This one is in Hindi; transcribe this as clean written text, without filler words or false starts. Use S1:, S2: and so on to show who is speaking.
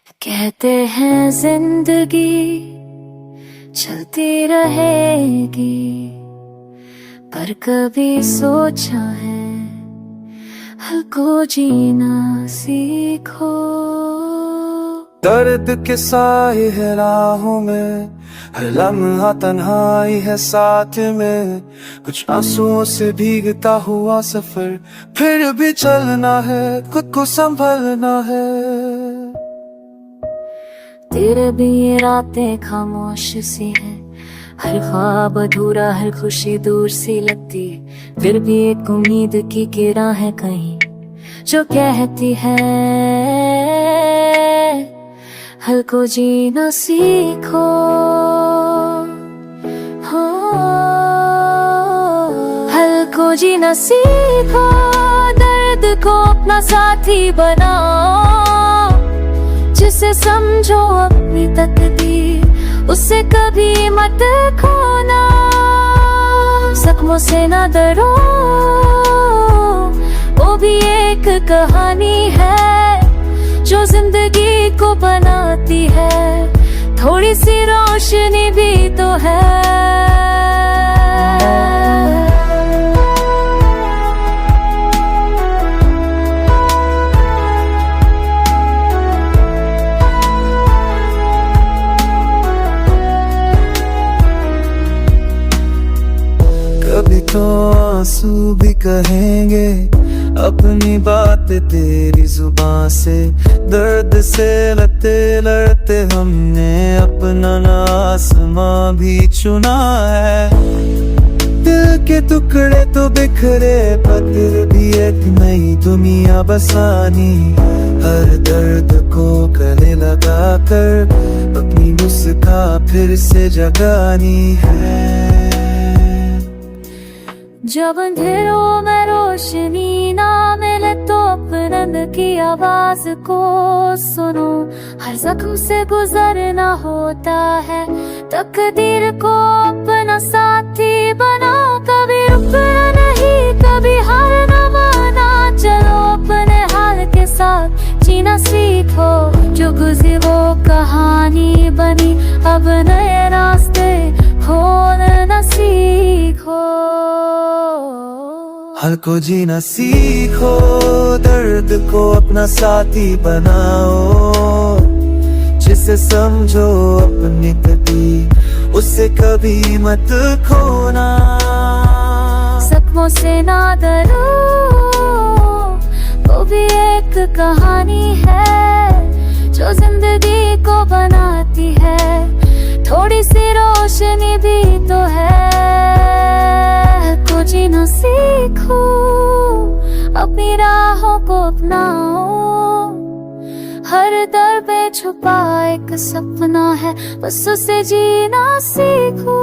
S1: कहते हैं जिंदगी चलती रहेगी, पर कभी सोचा है हल को जीना सीखो।
S2: दर्द के साए है राहों में, हर लम्हा तन्हाई है साथ में। कुछ आंसुओं से भीगता हुआ सफर, फिर भी चलना है, खुद को संभलना है।
S1: तेरे भी ये रातें खामोश सी हैं, हर ख्वाब अधूरा, हर खुशी दूर सी लगती। फिर भी एक उम्मीद की किरण है कहीं जो कहती है हल को जीना सीखो। हो हल को जीना सीखो, दर्द को अपना साथी बनाओ। जिसे समझो अपनी तकदीर, उससे कभी मत खोना। जख्मों से ना डरो, वो भी एक कहानी है जो जिंदगी को बनाती है। थोड़ी सी रोशनी भी तो है।
S2: कभी तो आंसू भी कहेंगे अपनी बात तेरी जुबान से। दर्द से लड़ते लड़ते हमने अपना आसमां भी चुना है। दिल के टुकड़े तो बिखरे, पत्थर भी एक नई दुनिया बसानी। हर दर्द को गले लगा कर अपनी मुस्का फिर से जगानी है।
S1: जब अंधेरों में रोशनी ना मिले तो अपनंद की आवाज को सुनो। हर जख्म से गुजरना होता है, तकदीर को अपना साथी बनाओ। कभी रुकना नहीं, कभी हार न माना। चलो अपने हाल के साथ जीना सीखो। जो गुजरी वो कहानी बनी, अब नए रास्ते खोलना सीखो।
S2: हल को जीना सीखो, दर्द को अपना साथी बनाओ। जिसे समझो अपनी तकदीर, उससे कभी मत खोना।
S1: जख्मों से ना डरो, वो भी एक कहानी है जो जिंदगी को बनाती है। थोड़ी सी रोशनी भी तो है। को जीना सीखो, अपनी राहों को अपनाओ। हर दर पे छुपा एक सपना है, बस उसे जीना सीखो।